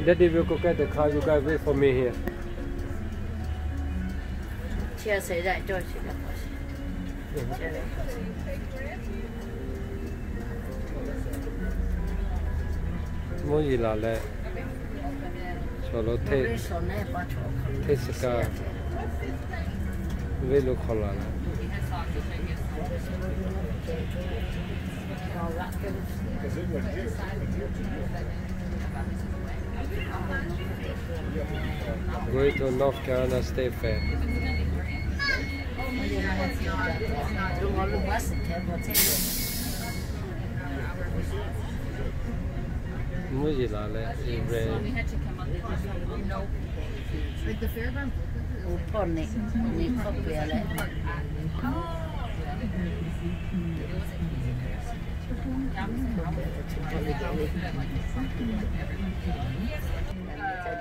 Daddy will go get the car. You guys wait for me here. Chia sẻ lại cho chị là có chia lại. Mua gì là lẹ? Cho nó thế. Thế ska. Về lúc khó là. Going to North Carolina State Fair. Mua gì là lẹ? Like the fairground. Con này, mình không về lại.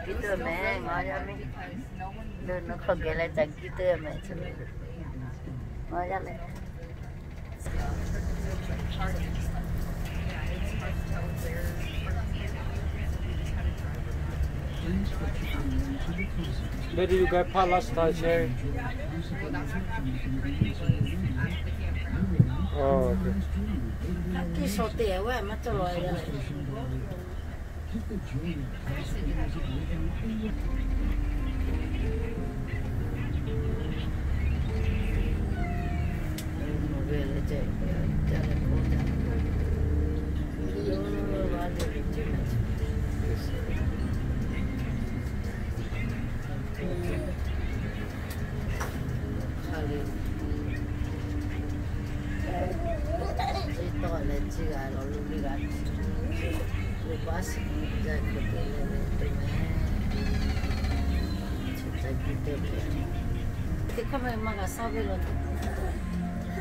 Kỹ tơ mẹ ngồi ra mi, đơn nó không kể lại chẳng kỹ tơ mẹ ngồi ra lại. Where did you guys park last time, Sherry? Oh, okay. Cái số tiền quá mà cho rồi rồi.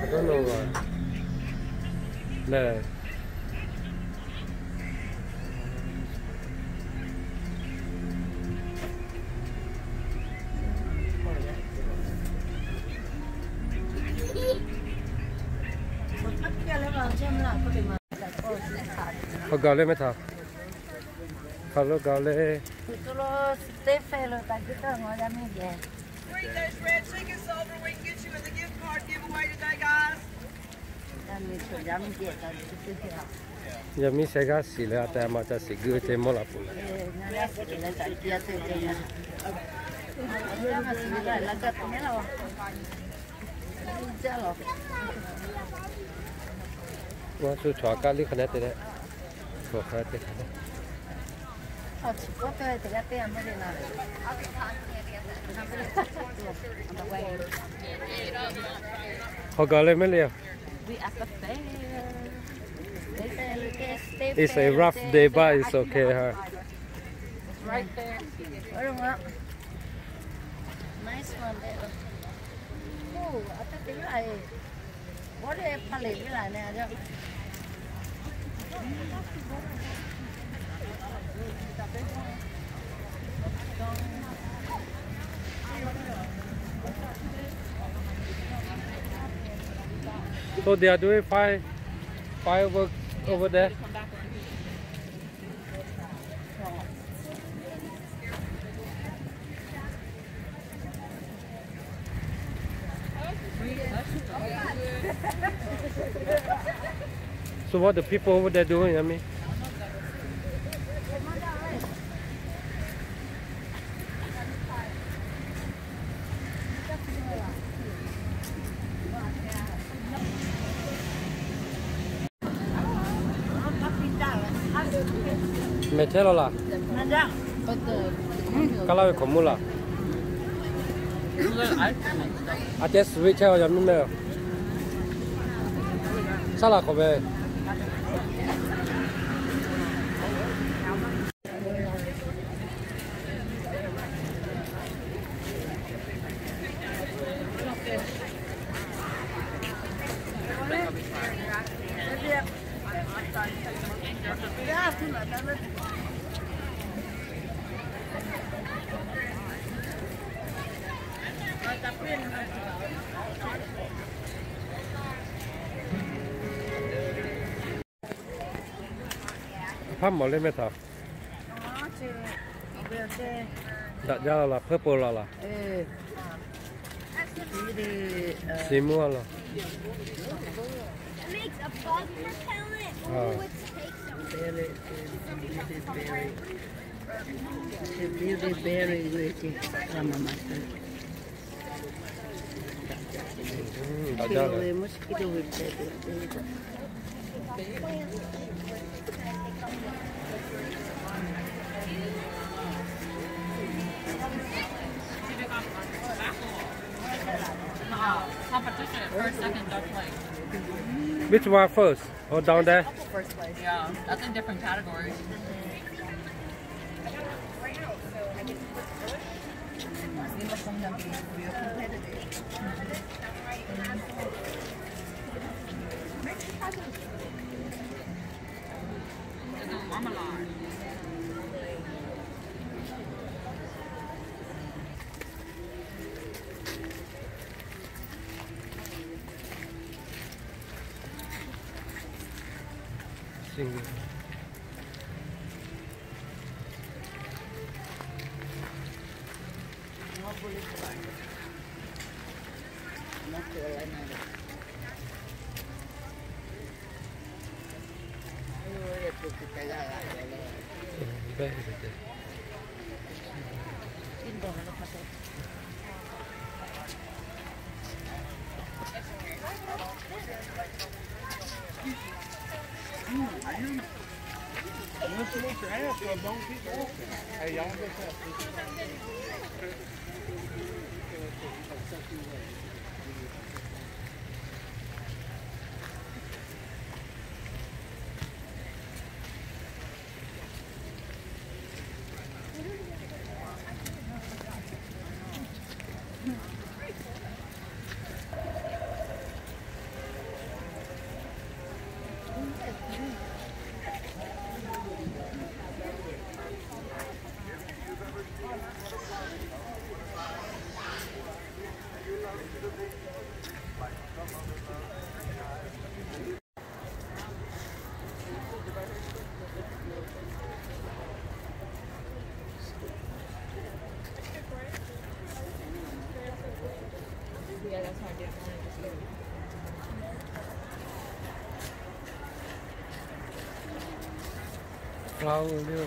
I don't know why. No. Họ gạo lên mấy thằng? Họ lo gạo lên. Tôi lo tết phê rồi, tại cái tao ngồi ra mới về. Bring those red tickets over. We can get you in the gift card giveaway today, guys. Giờ mình sẽ ra xí lại, tại mà ta sẽ gửi thêm một lần. Tôi sẽ chọn cái lý khăn đấy. Chọn cái đấy. chỉ có cái thì cái em mới đi nào. Họ gọi lên mấy liều. It's a rough day, but it's okay, huh? Right there. Nice one there. Oh, I think cái này. What if I leave cái này nè chứ? So they are doing fireworks over there. So what the people over there doing? I mean. Mẹ chết rồi là? Cái nào cũng mua là? À chết suy chết rồi mình đâu? Sao là có về? Phát mở lên mẹ thở. Đã ra là purple là xì mua là It makes a bug repellent. Oh, it takes đã ra rồi. Competition at first, second, third place. Which one first? Or down there? First place. Yeah, that's in different categories. Marmalade. Single. Yeah, that's how I did mine. Flower little.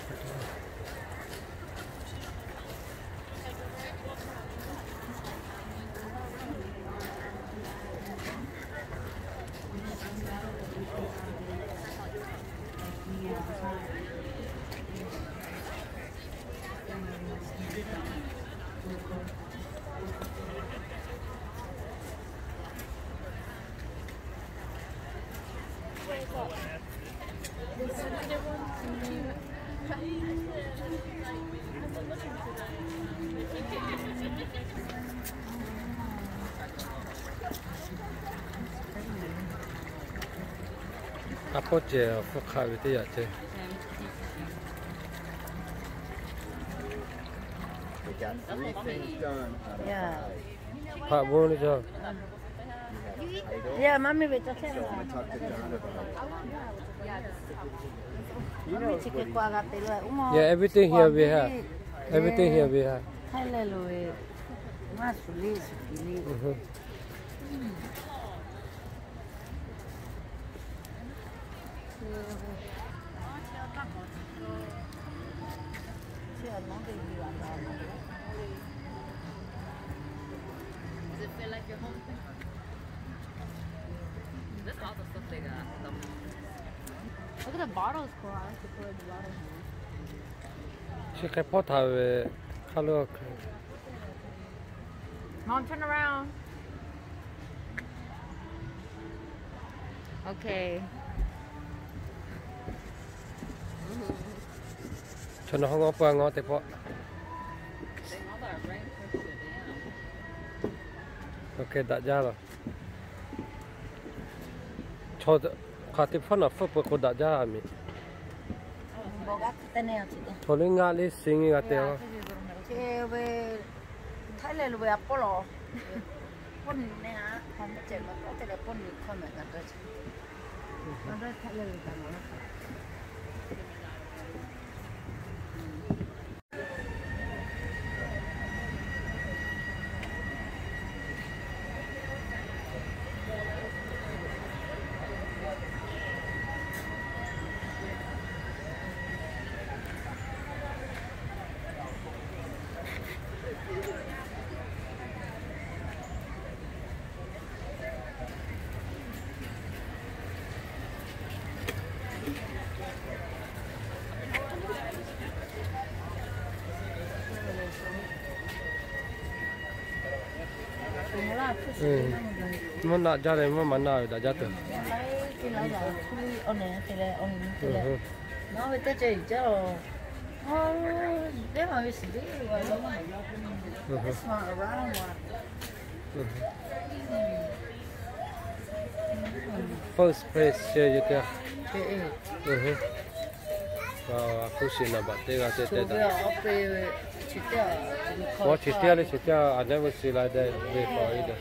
Apple gel for cavity at We got 3 things done out of Yeah. 5. Hot one is up. Yeah, mommy will just tell So I talked to John about Yeah, everything here we have. Everything here we have. Hallelujah. Masuli, Mhm. Does it feel like you're home? This is all the stuff they got. Look at the bottles, cool. I like to put the bottles. She can put her color. Mom, turn around. Okay. Cho nó không có ngon thì po. Ok, đã ra rồi. Cho khá tiếp phân ở phật của đã ra à mi. Cho lên ngã đi sinh ngã tiêu. 왜 타일레로 왜 아폴로 본네야 반째 뭐 어떻게 본니 커면 가지 맞아 타일레로 다 là cứ xử nó một người. Muốn nợ cho này muốn mà nợ đã cho tưởng. Lấy cái lá là ông này thì là ông này nó với tết chơi chứ rồi nếu mà bị xử lý rồi đúng không? It's not around one. First place chơi như thế. Cái Và khu xin là bạn tê ra tê tê chỗ đó. kia ở bên chỉ tiêu What chỉ tiêu đấy chỉ tiêu I never see like that before either.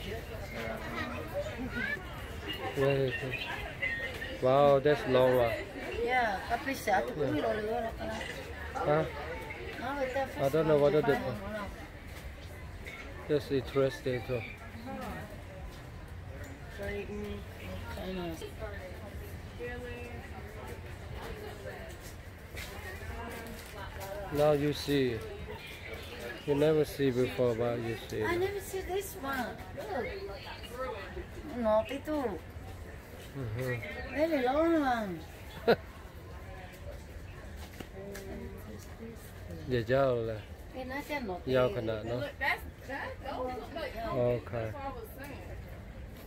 Wow, that's long one. yeah tapi saya tu cũng lo lừa đó Huh? nó với tết I don't know what to do. That's interesting too. Now you see. You never see before, but you see. I never see this one. Look. Nó cái tu. Đây là lâu mà. Giờ giao là Cái nó sẽ nó. giao khả năng nó. Look, those look like Okay. that's all I was saying.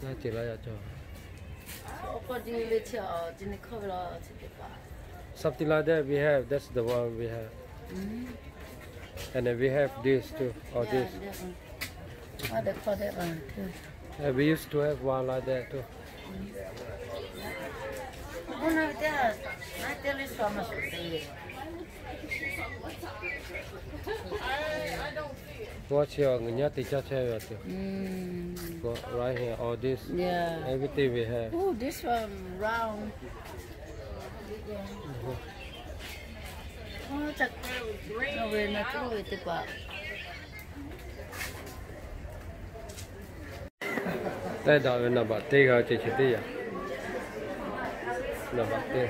Nó chỉ là cho. 오빠 지금 왜 쳐? 지금 커버로 찍게 봐. Something like that we have. That's the one we have. And then we have this too, or this. 아, 내 거대 봐. Yeah, we used to have one like that too. 오늘 때 나한테 수업만 썼지. What's your nhớ thì cho chơi rồi too. Go right here, all this, Yeah. everything we have. Oh, this one round. chắc nó về nó cứ về từ quả. Đây đó là bà tê rồi chị tê à? Là bà tê.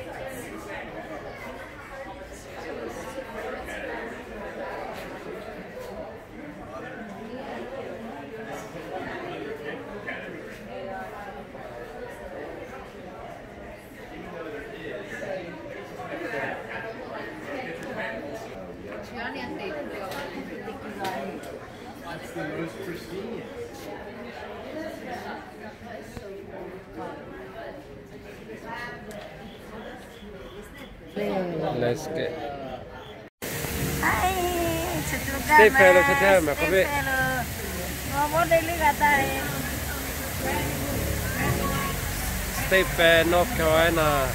Let's get. Stay fair lo sa mà có biết. Stay fair North Carolina.